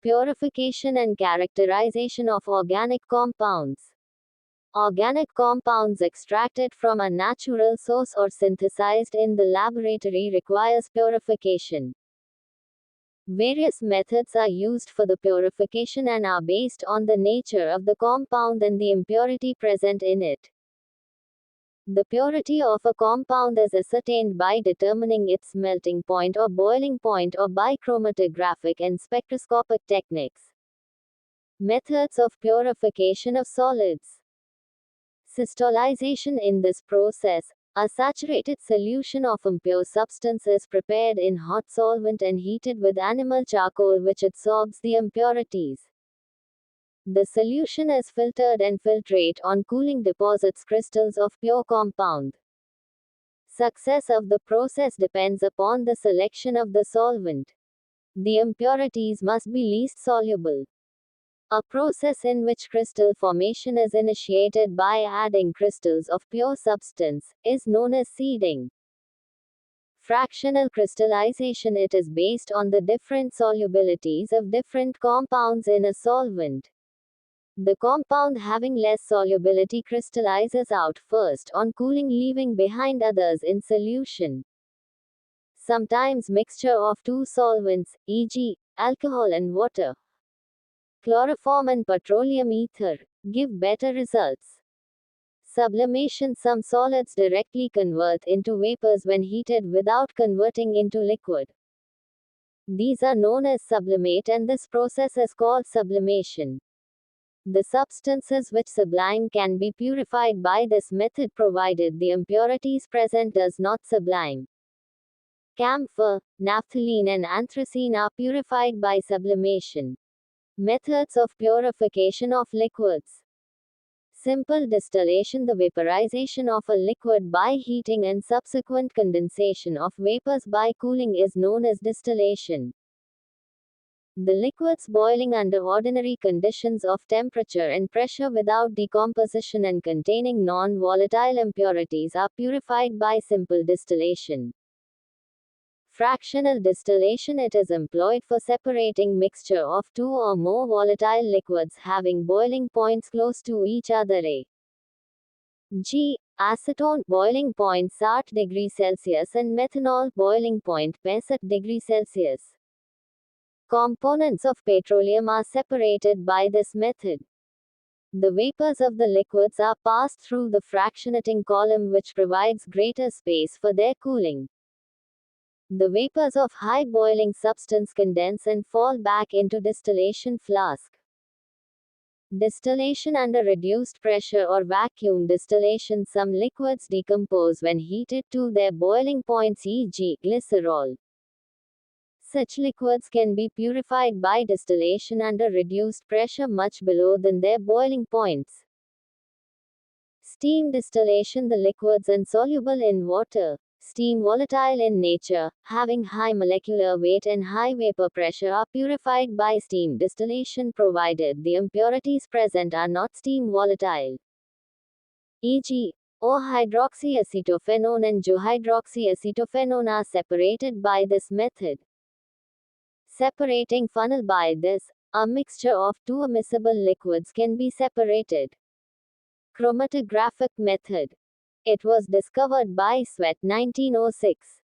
Purification and characterization of organic compounds. Organic compounds extracted from a natural source or synthesized in the laboratory requires purification. Various methods are used for the purification and are based on the nature of the compound and the impurity present in it. The purity of a compound is ascertained by determining its melting point or boiling point or by chromatographic and spectroscopic techniques. Methods of purification of solids. Systolization. In this process, a saturated solution of impure substance is prepared in hot solvent and heated with animal charcoal which absorbs the impurities. The solution is filtered and filtrate on cooling deposits crystals of pure compound. Success of the process depends upon the selection of the solvent. The impurities must be least soluble. A process in which crystal formation is initiated by adding crystals of pure substance is known as seeding. Fractional crystallization. It is based on the different solubilities of different compounds in a solvent. The compound having less solubility crystallizes out first on cooling, leaving behind others in solution. Sometimes mixture of two solvents, e.g., alcohol and water, chloroform and petroleum ether, give better results. Sublimation. Some solids directly convert into vapors when heated without converting into liquid. These are known as sublimate and this process is called sublimation. The substances which sublime can be purified by this method provided the impurities present does not sublime. Camphor, naphthalene and anthracene are purified by sublimation. Methods of purification of liquids. Simple distillation. The vaporization of a liquid by heating and subsequent condensation of vapors by cooling is known as distillation. The liquids boiling under ordinary conditions of temperature and pressure without decomposition and containing non-volatile impurities are purified by simple distillation. Fractional distillation. It is employed for separating mixture of two or more volatile liquids having boiling points close to each other. Acetone boiling point 60 degrees Celsius and methanol boiling point 65 degrees Celsius. Components of petroleum are separated by this method. The vapors of the liquids are passed through the fractionating column which provides greater space for their cooling. The vapors of high boiling substance condense and fall back into distillation flask. Distillation under reduced pressure or vacuum distillation. Some liquids decompose when heated to their boiling points, e.g., glycerol. Such liquids can be purified by distillation under reduced pressure much below than their boiling points. Steam distillation. The liquids insoluble in water, steam volatile in nature, having high molecular weight and high vapor pressure are purified by steam distillation provided the impurities present are not steam volatile. E.g., O-hydroxyacetophenone and dihydroxyacetophenone are separated by this method. Separating funnel. By this, a mixture of two immiscible liquids can be separated. Chromatographic method. It was discovered by Sweat 1906.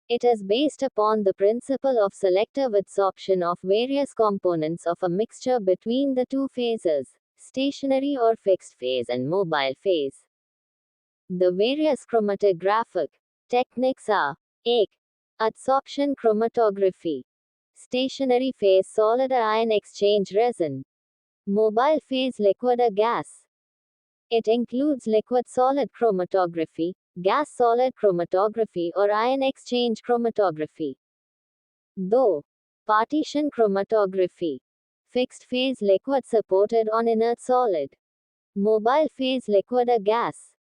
It is based upon the principle of selective adsorption of various components of a mixture between the two phases, stationary or fixed phase and mobile phase. The various chromatographic techniques are: A. Adsorption chromatography. Stationary phase solid ion exchange resin. Mobile phase liquid or gas. It includes liquid-solid chromatography, gas-solid chromatography or ion exchange chromatography. Though partition chromatography. Fixed phase liquid supported on inert solid. Mobile phase liquid or gas.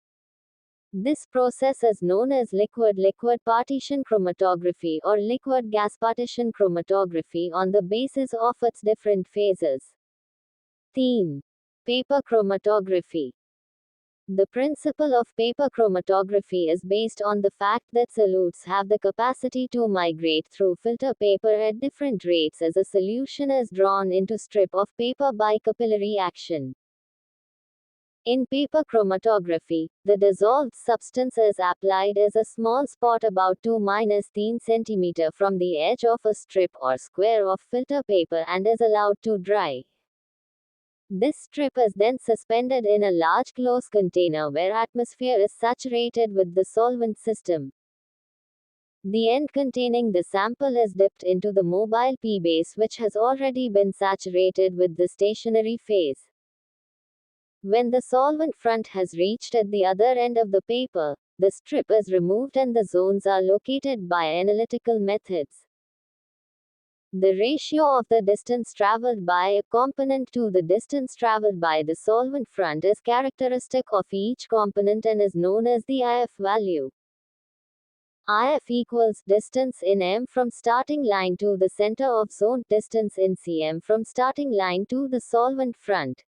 This process is known as liquid-liquid partition chromatography or liquid-gas partition chromatography on the basis of its different phases. Theme: Paper chromatography. The principle of paper chromatography is based on the fact that solutes have the capacity to migrate through filter paper at different rates as a solution is drawn into strip of paper by capillary action. In paper chromatography, the dissolved substance is applied as a small spot about 2-3 cm from the edge of a strip or square of filter paper and is allowed to dry. This strip is then suspended in a large closed container where atmosphere is saturated with the solvent system. The end containing the sample is dipped into the mobile P base which has already been saturated with the stationary phase. When the solvent front has reached at the other end of the paper, the strip is removed and the zones are located by analytical methods. The ratio of the distance traveled by a component to the distance traveled by the solvent front is characteristic of each component and is known as the IF value. IF equals distance in m from starting line to the center of zone, distance in cm from starting line to the solvent front.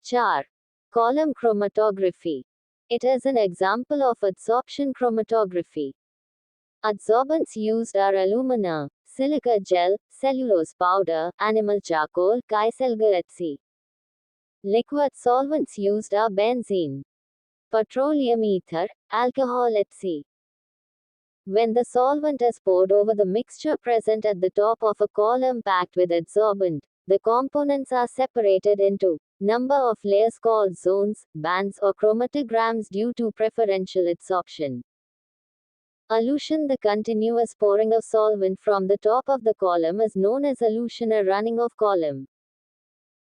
Char. Column chromatography. It is an example of adsorption chromatography. Adsorbents used are alumina, silica gel, cellulose powder, animal charcoal, kieselguhr etc. Liquid solvents used are benzene, petroleum ether, alcohol etc. When the solvent is poured over the mixture present at the top of a column packed with adsorbent, the components are separated into number of layers called zones, bands or chromatograms due to preferential adsorption. Elution. The continuous pouring of solvent from the top of the column is known as elution or running of column.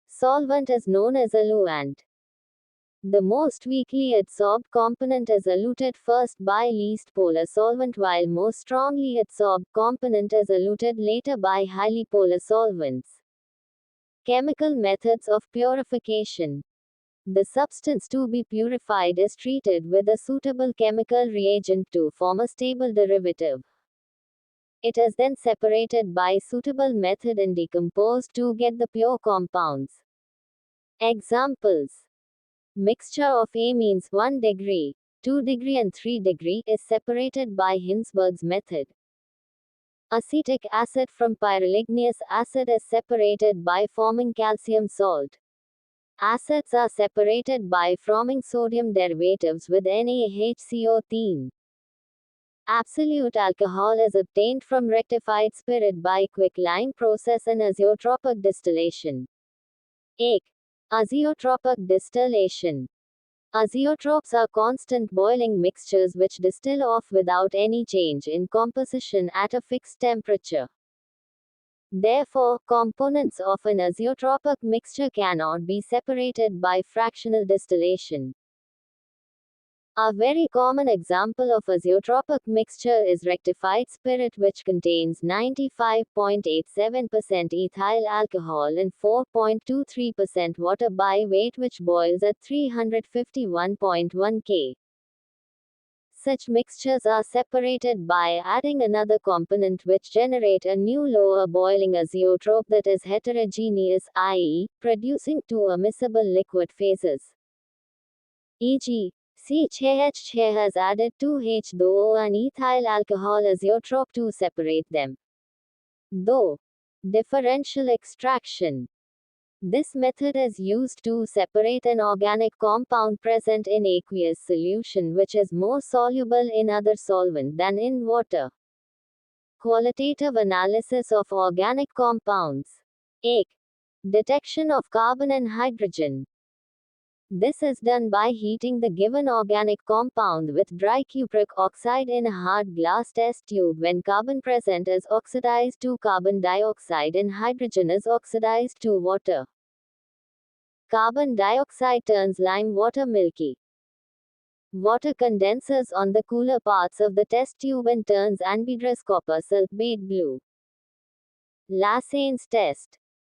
Solvent is known as eluent. The most weakly adsorbed component is eluted first by least polar solvent while most strongly adsorbed component is eluted later by highly polar solvents. Chemical methods of purification. The substance to be purified is treated with a suitable chemical reagent to form a stable derivative. It is then separated by suitable method and decomposed to get the pure compounds. Examples. Mixture of amines 1 degree, 2 degree and 3 degree is separated by Hinsberg's method. Acetic acid from pyroligneous acid is separated by forming calcium salt. Acids are separated by forming sodium derivatives with NaHCO. Absolute alcohol is obtained from rectified spirit by quicklime process and azeotropic distillation. 1. Azeotropic distillation. Azeotropes are constant boiling mixtures which distill off without any change in composition at a fixed temperature. Therefore, components of an azeotropic mixture cannot be separated by fractional distillation. A very common example of azeotropic mixture is rectified spirit which contains 95.87% ethyl alcohol and 4.23% water by weight which boils at 351.1 K. Such mixtures are separated by adding another component which generate a new lower boiling azeotrope that is heterogeneous, i.e., producing two immiscible liquid phases. E.g., CH has added 2H2O and ethyl alcohol azeotrope to separate them. Though differential extraction. This method is used to separate an organic compound present in aqueous solution which is more soluble in other solvent than in water. Qualitative analysis of organic compounds. 1. Detection of carbon and hydrogen. This is done by heating the given organic compound with dry cupric oxide in a hard glass test tube when carbon present is oxidized to carbon dioxide and hydrogen is oxidized to water. Carbon dioxide turns lime water milky. Water condenses on the cooler parts of the test tube and turns anhydrous copper sulfate blue. Lassane's test.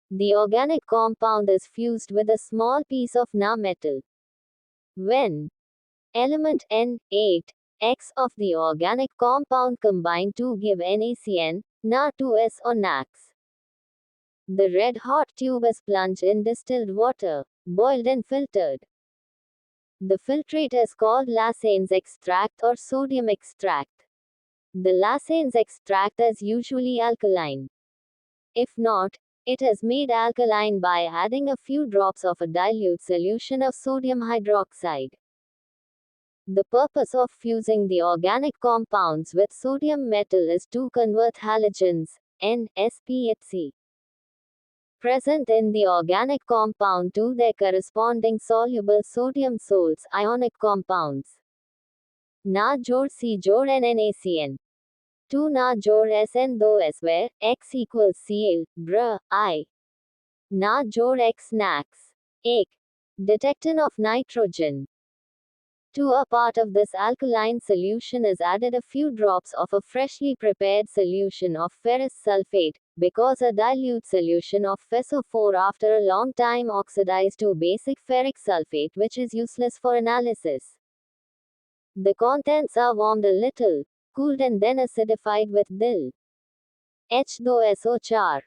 The organic compound is fused with a small piece of Na metal. When element N8X of the organic compound combine to give NaCN, Na2S or NaX. The red-hot tube is plunged in distilled water, boiled and filtered. The filtrate is called Lassane's extract or sodium extract. The Lassane's extract is usually alkaline. If not, it is made alkaline by adding a few drops of a dilute solution of sodium hydroxide. The purpose of fusing the organic compounds with sodium metal is to convert halogens, N, S, P, Hc, present in the organic compound to their corresponding soluble sodium salts, ionic compounds. Na jod C jod NNACN. 2 na jod SN 2 S where X equals Cl, Br, I. Na jod X Nax. 1. Detectant of nitrogen. To a part of this alkaline solution is added a few drops of a freshly prepared solution of ferrous sulfate, because a dilute solution of FeSO4 after a long time oxidized to basic ferric sulfate, which is useless for analysis. The contents are warmed a little, cooled and then acidified with dil. H2SO char.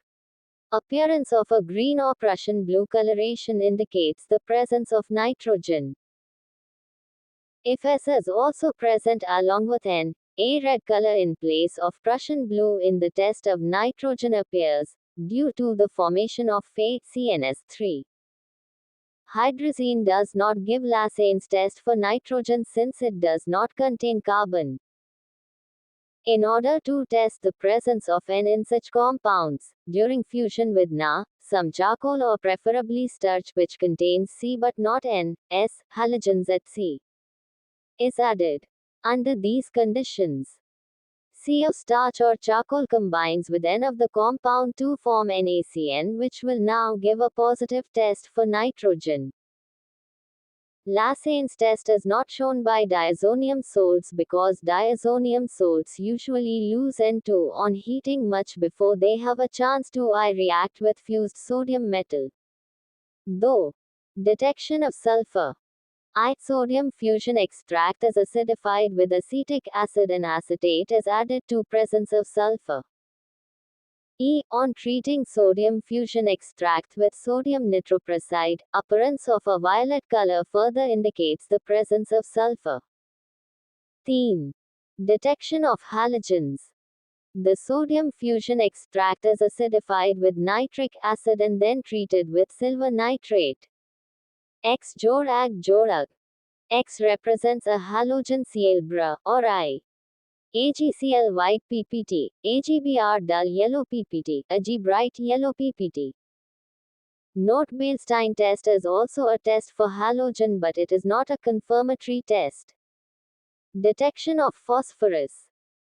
Appearance of a green or Prussian blue coloration indicates the presence of nitrogen. If S is also present along with N, a red color in place of Prussian blue in the test of nitrogen appears, due to the formation of FeCNS3. Hydrazine does not give Lassane's test for nitrogen since it does not contain carbon. In order to test the presence of N in such compounds, during fusion with Na, some charcoal or preferably starch which contains C but not N, S, halogens at C, is added. Under these conditions, C of starch or charcoal combines with N of the compound to form NaCN, which will now give a positive test for nitrogen. Lassane's test is not shown by diazonium salts because diazonium salts usually lose N2 on heating much before they have a chance to react with fused sodium metal. Though detection of sulfur. Sodium fusion extract is acidified with acetic acid and acetate is added to presence of sulfur. On treating sodium fusion extract with sodium nitroprusside, appearance of a violet color further indicates the presence of sulfur. 3. Detection of halogens. The sodium fusion extract is acidified with nitric acid and then treated with silver nitrate. X jod Ag jod Ag. X represents a halogen Cl Br, or I. AgCl white PPT, AgBr dull yellow PPT, Ag bright yellow PPT. Note Beilstein test is also a test for halogen but it is not a confirmatory test. Detection of phosphorus.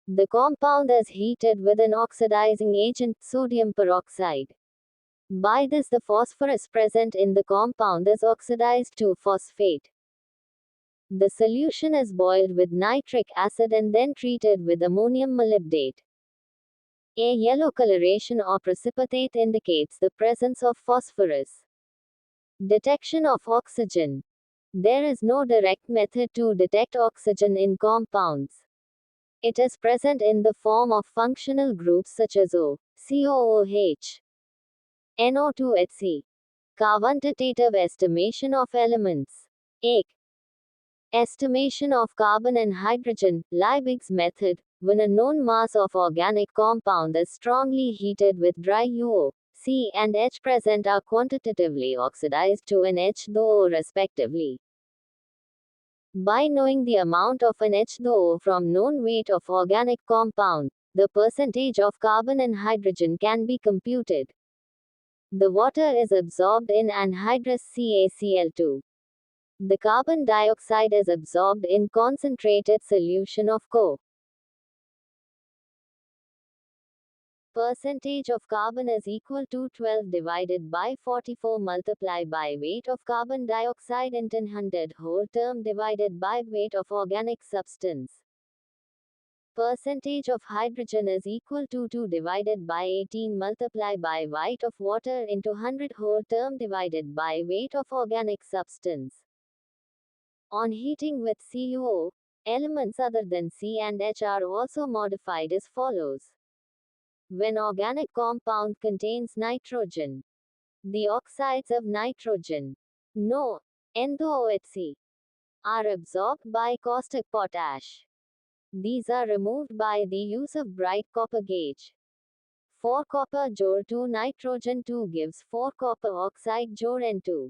The compound is heated with an oxidizing agent, sodium peroxide. By this the phosphorus present in the compound is oxidized to phosphate. The solution is boiled with nitric acid and then treated with ammonium molybdate. A yellow coloration or precipitate indicates the presence of phosphorus. Detection of oxygen. There is no direct method to detect oxygen in compounds. It is present in the form of functional groups such as O, COOH, NO2HC. Quantitative estimation of elements. 1. Estimation of carbon and hydrogen, Liebig's method. When a known mass of organic compound is strongly heated with dry UO, C and H present are quantitatively oxidized to an H2O respectively. By knowing the amount of an H2O from known weight of organic compound, the percentage of carbon and hydrogen can be computed. The water is absorbed in anhydrous CaCl2. The carbon dioxide is absorbed in concentrated solution of Co. Percentage of carbon is equal to 12 divided by 44 multiplied by weight of carbon dioxide in 100 whole term divided by weight of organic substance. Percentage of hydrogen is equal to 2 divided by 18 multiplied by weight of water into 100 whole term divided by weight of organic substance. On heating with CuO, elements other than C and H are also modified as follows. When organic compound contains nitrogen, the oxides of nitrogen, No, N2OHC, are absorbed by caustic potash. These are removed by the use of bright copper gauge. 4 copper jor 2 nitrogen 2 gives 4 copper oxide jor N2.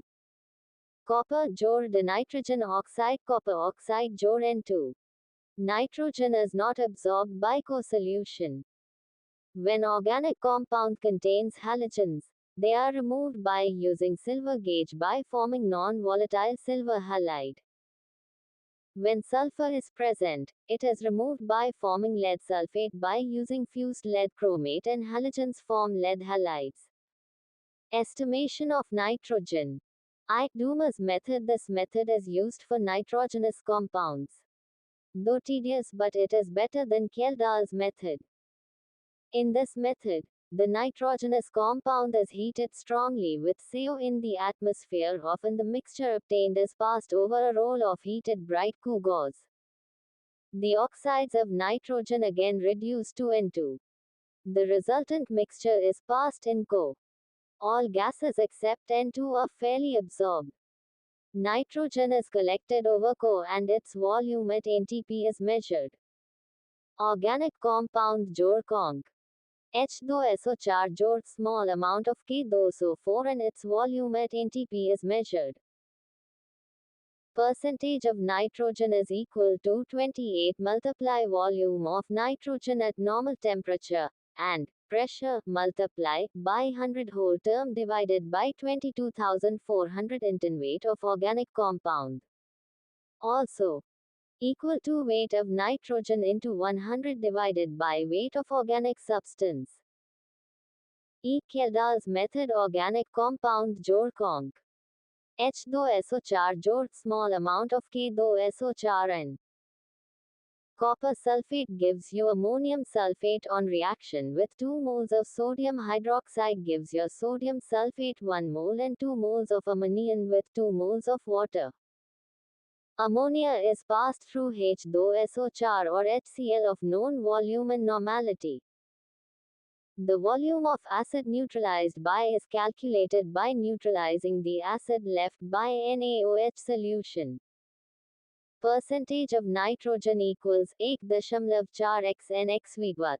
Copper jor the nitrogen oxide copper oxide jor N2. Nitrogen is not absorbed by co-solution. When organic compound contains halogens, they are removed by using silver gauge by forming non-volatile silver halide. When sulfur is present, it is removed by forming lead sulfate by using fused lead chromate and halogens form lead halides. Estimation of nitrogen. Doomer's method. This method is used for nitrogenous compounds. Though tedious, but it is better than Kjeldahl's method. In this method, the nitrogenous compound is heated strongly with CO in the atmosphere. Often the mixture obtained is passed over a roll of heated bright Q gauze. The oxides of nitrogen again reduce to N2. The resultant mixture is passed in CO. All gases except N2 are fairly absorbed. Nitrogen is collected over CO and its volume at NTP is measured. Organic compound jor conc. H2SO4 jor small amount of K2SO4 and its volume at NTP is measured. Percentage of nitrogen is equal to 28 multiply volume of nitrogen at normal temperature and pressure multiply by 100 whole term divided by 22,400 in weight of organic compound. Also equal to weight of nitrogen into 100 divided by weight of organic substance. Kjeldahl's method organic compound jor conc. H2SO4 jor small amount of K2SO4 N. Copper sulfate gives you ammonium sulfate on reaction with 2 moles of sodium hydroxide gives your sodium sulfate 1 mole and 2 moles of ammonium with 2 moles of water. Ammonia is passed through H2SO4 or HCl of known volume and normality. The volume of acid neutralized by is calculated by neutralizing the acid left by NaOH solution. Percentage of nitrogen equals 1.4 xNxV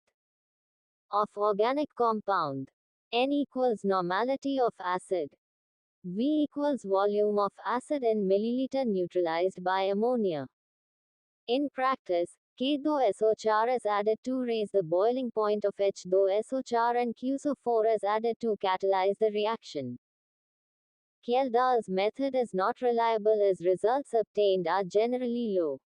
of organic compound. N equals normality of acid. V equals volume of acid in milliliter neutralized by ammonia. In practice, K2SO4 is added to raise the boiling point of H2SO4 and QSO4 is added to catalyze the reaction. Kjeldahl's method is not reliable as results obtained are generally low.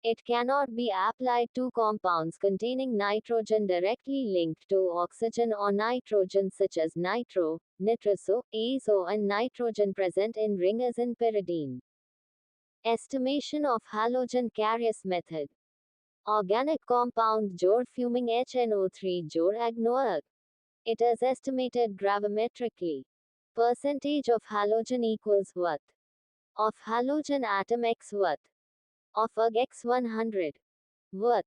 It cannot be applied to compounds containing nitrogen directly linked to oxygen or nitrogen such as nitro, nitroso, azo and nitrogen present in ring as in pyridine. Estimation of halogen carriers method. Organic compound jor fuming HNO3 jor agnoa. It is estimated gravimetrically. Percentage of halogen equals what? Of halogen atom x what? Of Ag x 100. What?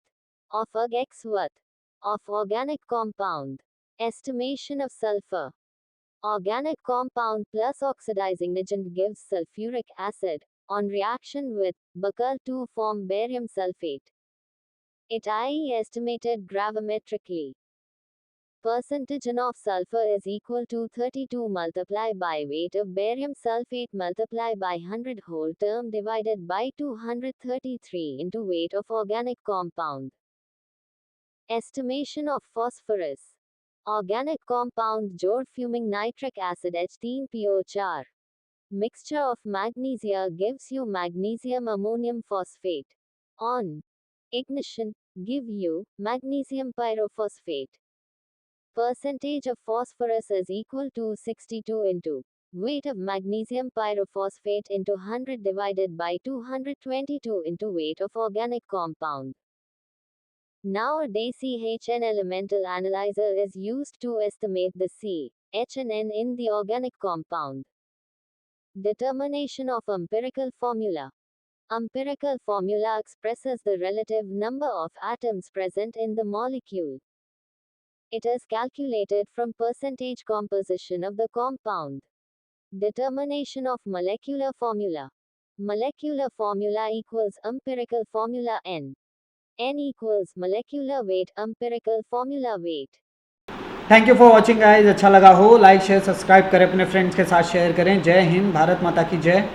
Of Ag x what? Of organic compound. Estimation of sulfur. Organic compound plus oxidizing agent gives sulfuric acid, on reaction with Bacul to form barium sulfate. It is estimated gravimetrically. Percentage of sulfur is equal to 32 multiply by weight of barium sulfate multiply by 100 whole term divided by 233 into weight of organic compound. Estimation of phosphorus. Organic compound jor fuming nitric acid H3PO4. Mixture of magnesia gives you magnesium ammonium phosphate. On ignition, give you magnesium pyrophosphate. Percentage of phosphorus is equal to 62 into weight of magnesium pyrophosphate into 100 divided by 222 into weight of organic compound. Nowadays CHN elemental analyzer is used to estimate the C, H and N in the organic compound. Determination of empirical formula. Empirical formula expresses the relative number of atoms present in the molecule. It is calculated from percentage composition of the compound. Determination of molecular formula. Molecular formula equals empirical formula N. N equals molecular weight empirical formula weight. Thank you for watching guys. अच्छा लगा हो like share subscribe करें, अपने friends के साथ share करें। जय हिंद, भारत माता की जय।